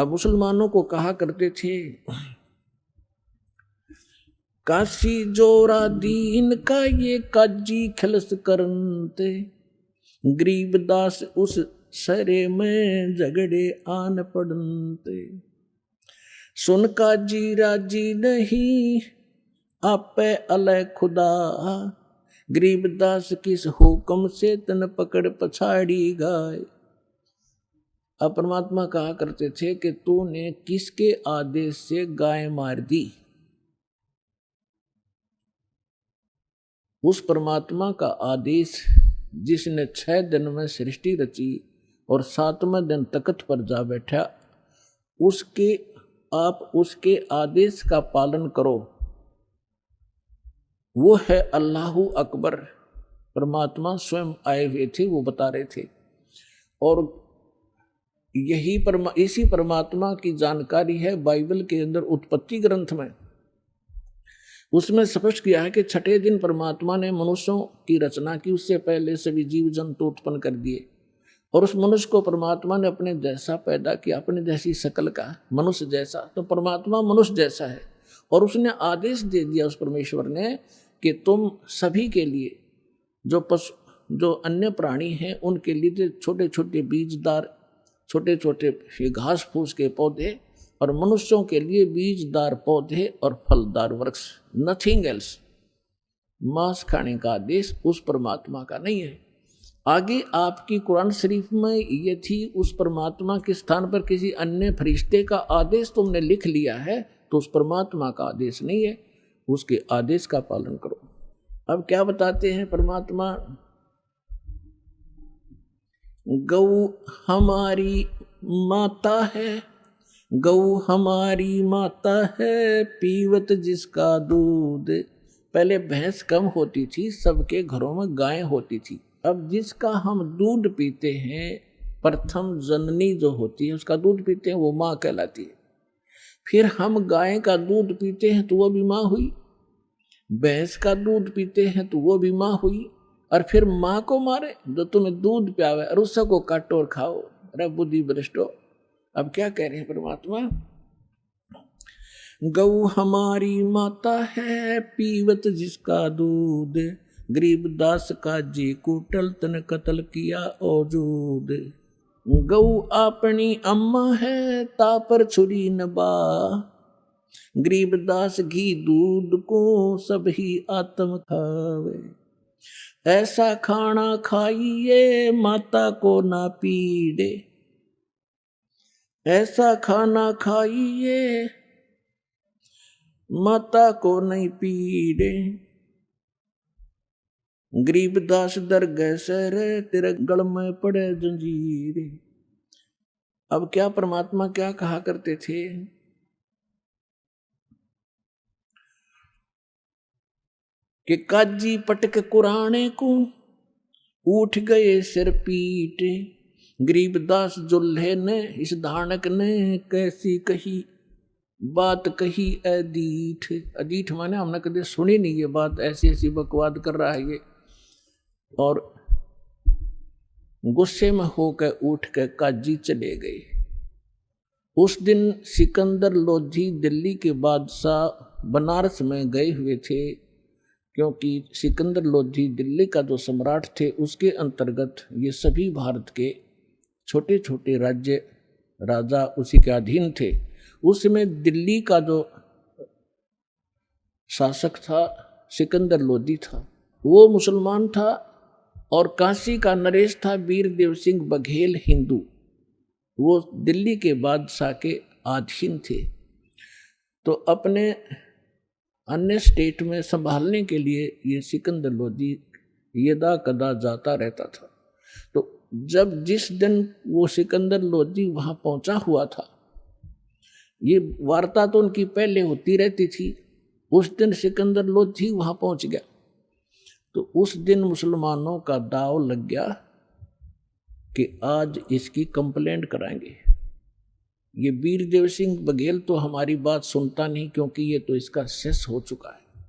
अब मुसलमानों को कहा करते थे, काशी जोरा दीन का ये काजी खलस करनते, गरीबदास उस सरे में झगड़े आन पड़नते। सुन काजी राजी नहीं आपे अलय खुदा, गरीबदास किस हुक्म से तन पकड़ पछाड़ी गाय। अब परमात्मा कहा करते थे कि तूने किसके आदेश से गाय मार दी। उस परमात्मा का आदेश जिसने 6 दिन में सृष्टि रची और 7वें दिन तख्त पर जा बैठा, आप उसके आदेश का पालन करो। वो है अल्लाहु अकबर। परमात्मा स्वयं आए हुए थे, वो बता रहे थे। और इसी परमात्मा की जानकारी है बाइबल के अंदर उत्पत्ति ग्रंथ में। उसमें स्पष्ट किया है कि 6ठे दिन परमात्मा ने मनुष्यों की रचना की, उससे पहले सभी जीव जंतु उत्पन्न कर दिए और उस मनुष्य को परमात्मा ने अपने जैसा पैदा किया, अपने जैसी शकल का, मनुष्य जैसा। तो परमात्मा मनुष्य जैसा है और उसने आदेश दे दिया उस परमेश्वर ने कि तुम सभी के लिए, जो अन्य प्राणी हैं उनके लिए छोटे छोटे बीजदार, छोटे छोटे घास फूस के पौधे, और मनुष्यों के लिए बीजदार पौधे और फलदार वृक्ष, नथिंग एल्स। मांस खाने का आदेश उस परमात्मा का नहीं है। आगे आपकी कुरान शरीफ में ये थी, उस परमात्मा के स्थान पर किसी अन्य फरिश्ते का आदेश तुमने लिख लिया है, तो उस परमात्मा का आदेश नहीं है, उसके आदेश का पालन करो। अब क्या बताते हैं परमात्मा, गौ हमारी माता है, गौ हमारी माता है, पीवत जिसका दूध। पहले भैंस कम होती थी, सबके घरों में गायें होती थी। अब जिसका हम दूध पीते हैं, प्रथम जननी जो होती है उसका दूध पीते हैं, वो माँ कहलाती है। फिर हम गाय का दूध पीते हैं तो वो भी माँ हुई, भैंस का दूध पीते हैं तो वो भी माँ हुई, और फिर माँ को मारे जो तुम्हें दूध प्यावे और उसको काटो और खाओ। अरे बुद्धि भ्रष्टो। अब क्या कह रहे हैं परमात्मा, गौ हमारी माता है, पीवत जिसका दूध, गरीबदास का जी कुटल तन कत्ल किया औजूद। गौ अपनी अम्मा है, तापर छुरी नबा, गरीबदास घी दूध को सभी आत्म खावे। ऐसा खाना खाइए माता को ना पीड़े, ऐसा खाना खाइए माता को नहीं पीड़े। गरीबदास दरगह सर तेरे गल में पड़े जंजीर। अब क्या परमात्मा क्या कहा करते थे, कि काजी पटक कुराने को उठ गए सिर पीटे। गरीबदास जुल्हे ने इस धानक ने कैसी कही बात कही अदीठ। अदीठ माने हमने कभी सुनी नहीं ये बात, ऐसी ऐसी बकवाद कर रहा है ये। और गुस्से में होकर उठ कर काजी चले गए। उस दिन सिकंदर लोधी दिल्ली के बादशाह बनारस में गए हुए थे, क्योंकि सिकंदर लोधी दिल्ली का जो सम्राट थे उसके अंतर्गत ये सभी भारत के छोटे छोटे राज्य राजा उसी के अधीन थे। उस समय दिल्ली का जो शासक था सिकंदर लोधी था, वो मुसलमान था, और काशी का नरेश था वीरदेव सिंह बघेल हिंदू, वो दिल्ली के बादशाह के अधीन थे। तो अपने अन्य स्टेट में संभालने के लिए ये सिकंदर लोधी यदा कदा जाता रहता था। तो जिस दिन वो सिकंदर लोधी वहां पहुंचा हुआ था, ये वार्ता तो उनकी पहले होती रहती थी, उस दिन सिकंदर लोधी वहां पहुंच गया। तो उस दिन मुसलमानों का दाव लग गया कि आज इसकी कंप्लेंट कराएंगे। ये वीरदेव सिंह बघेल तो हमारी बात सुनता नहीं, क्योंकि ये तो इसका शेष हो चुका है,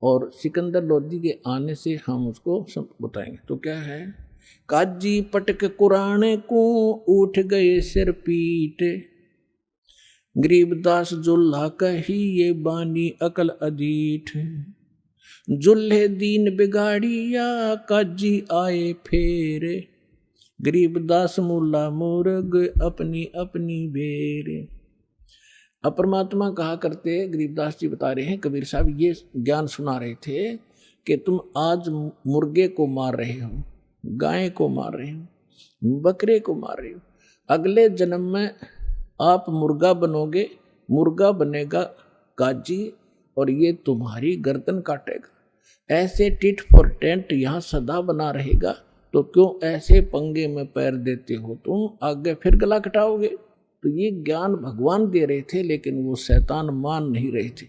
और सिकंदर लोधी के आने से हम उसको सब बताएंगे। तो क्या है, काजी पटक कुराने को उठ गए सिर पीट, गरीबदास जुल्हा कही ये बानी अकल अदीठ, जुल्हे दीन बिगाड़िया काजी आए फेरे, गरीबदास मुल्ला मुर्ग अपनी अपनी बेरे। अब परमात्मा कहा करते, गरीबदास जी बता रहे हैं, कबीर साहब ये ज्ञान सुना रहे थे कि तुम आज मुर्गे को मार रहे हो, गाय को मार रहे हो, बकरे को मार रहे हो, अगले जन्म में आप मुर्गा बनोगे, मुर्गा बनेगा काजी और ये तुम्हारी गर्दन काटेगा। ऐसे टिट फॉर टेंट यहाँ सदा बना रहेगा, तो क्यों ऐसे पंगे में पैर देते हो तुम, आगे फिर गला कटाओगे। तो ये ज्ञान भगवान दे रहे थे, लेकिन वो शैतान मान नहीं रहे थे।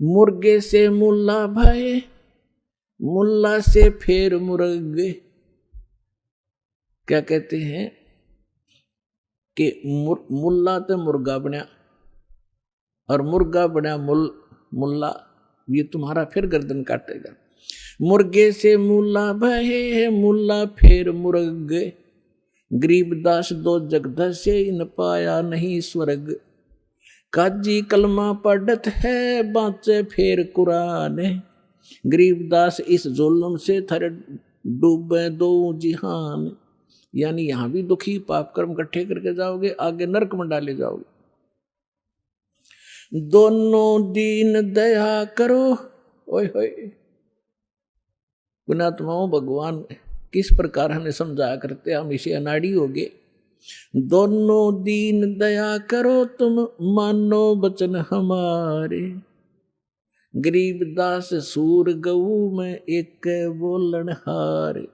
मुर्गे से मुल्ला भये, मुल्ला से फिर मुर्गे। क्या कहते हैं कि मुल्ला तो मुर्गा बना और मुर्गा बना मुल्ला, ये तुम्हारा फिर गर्दन काटेगा। मुर्गे से मुल्ला भये, मुल्ला फिर मुर्गे, गरीबदास दो जगदसे इन पाया नहीं स्वर्ग, काजी कलमा पढ़त है बाँचे फिर कुरान, गरीबदास इस जुल्म से थर डूबे दो जिहान। यानी यहां भी दुखी पाप कर्म इकट्ठे करके जाओगे, आगे नरक में डाले जाओगे। दोनों दीन दया करो, ओए होए पुणात्माओं, भगवान किस प्रकार हमें समझाया करते, हम इसे अनाड़ी हो गए। दोनों दीन दया करो तुम मानो बचन हमारे, गरीबदास सूर गऊ में एक बोलन हारे।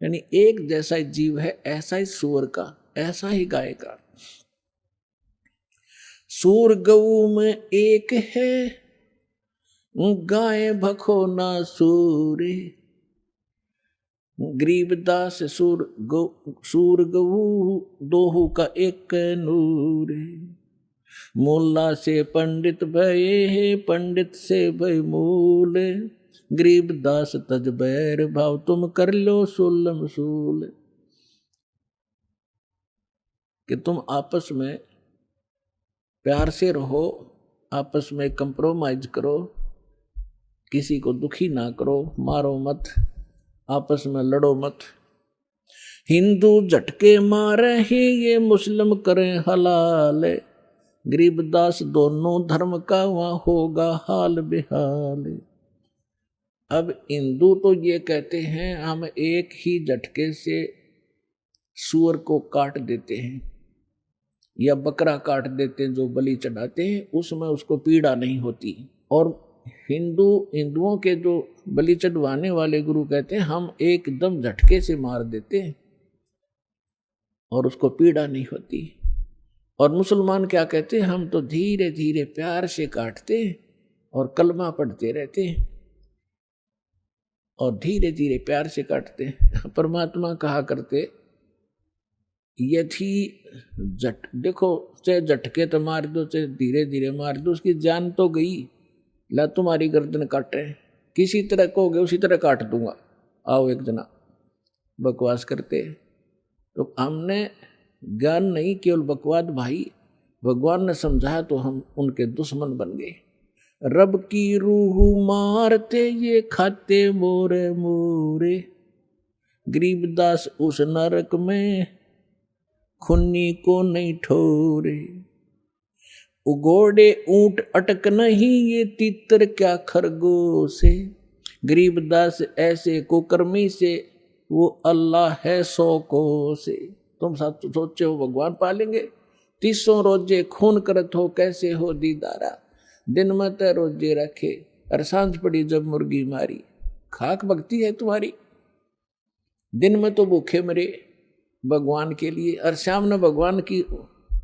यानी एक जैसा जीव है, ऐसा ही सूर का, ऐसा ही गाय का। सूर गऊ में एक है, गाय भखो ना सूरे, गरीबदास सूर गऊ दोहू का एक नूर, मुल्ला से पंडित भये, पंडित से भय मूल, गरीबदास तज बैर भाव तुम कर लो सुलम सूल। कि तुम आपस में प्यार से रहो, आपस में कंप्रोमाइज करो, किसी को दुखी ना करो, मारो मत, आपस में लड़ो मत। हिंदू झटके मारे ही ये मुस्लिम करें हलाल, गरीबदास दोनों धर्म का वहां होगा हाल बेहाल। अब हिंदू तो ये कहते हैं हम एक ही झटके से सूअर को काट देते हैं या बकरा काट देते हैं, जो बलि चढ़ाते हैं उसमें उसको पीड़ा नहीं होती। और हिंदुओं के जो बलि चढ़वाने वाले गुरु कहते हैं हम एकदम झटके से मार देते हैं और उसको पीड़ा नहीं होती। और मुसलमान क्या कहते हैं, हम तो धीरे धीरे प्यार से काटते हैं और कलमा पढ़ते रहते हैं और धीरे धीरे प्यार से काटते हैं। परमात्मा कहा करते, यदि देखो चाहे झटके तो मार दो, चाहे धीरे धीरे मार दो, उसकी जान तो गई। ला तुम्हारी गर्दन काटे, किसी तरह कहोगे उसी तरह काट दूंगा, आओ एक जना। बकवास करते। तो हमने ज्ञान नहीं, केवल बकवाद भाई। भगवान ने समझाया तो हम उनके दुश्मन बन गए। रब की रूह मारते ये खाते मोरे मोरे, गरीबदास उस नरक में खुन्नी को नहीं ठोरे। उगोड़े ऊंट अटक नहीं ये तीतर क्या खरगोश है, गरीबदास ऐसे कुकर्मी से वो अल्लाह है 100 कोस। तुम सब सोचे हो भगवान पालेंगे, 300 रोजे खून करत हो कैसे हो दीदारा, दिन में तो रोजे रखे और सांझ पड़ी जब मुर्गी मारी। खाक भक्ति है तुम्हारी, दिन में तो भूखे मरे भगवान के लिए, और शाम ने भगवान की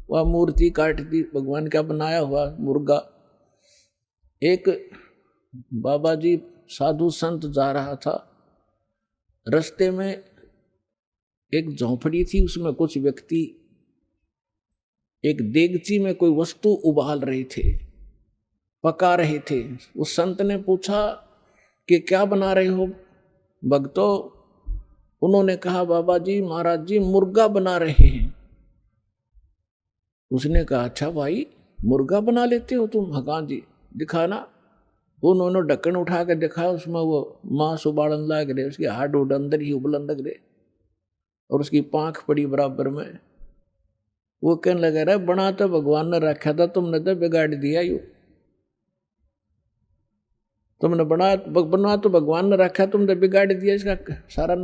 वह मूर्ति काट दी, भगवान का बनाया हुआ मुर्गा। एक बाबा जी साधु संत जा रहा था, रास्ते में एक झोंपड़ी थी, उसमें कुछ व्यक्ति एक देगची में कोई वस्तु उबाल रहे थे, पका रहे थे। उस संत ने पूछा कि क्या बना रहे हो भक्तों? उन्होंने कहा बाबा जी महाराज जी मुर्गा बना रहे हैं। उसने कहा अच्छा भाई मुर्गा बना लेते हो तुम? हाँ जी, दिखाना। उन्होंने ढक्कन उठा के दिखाया, उसमें वो मांस उबालन लग रहे, उसकी हाड उड अंदर ही उबलन लग रहे, और उसकी पांख पड़ी बराबर में। वो कहने लगा, रहा बना तो भगवान ने रखा था, तुमने तो बिगाड़ दिया यू। तुमने बना तो भगवान ने रखा, तुमने बिगाड़ दिया, इसका सारा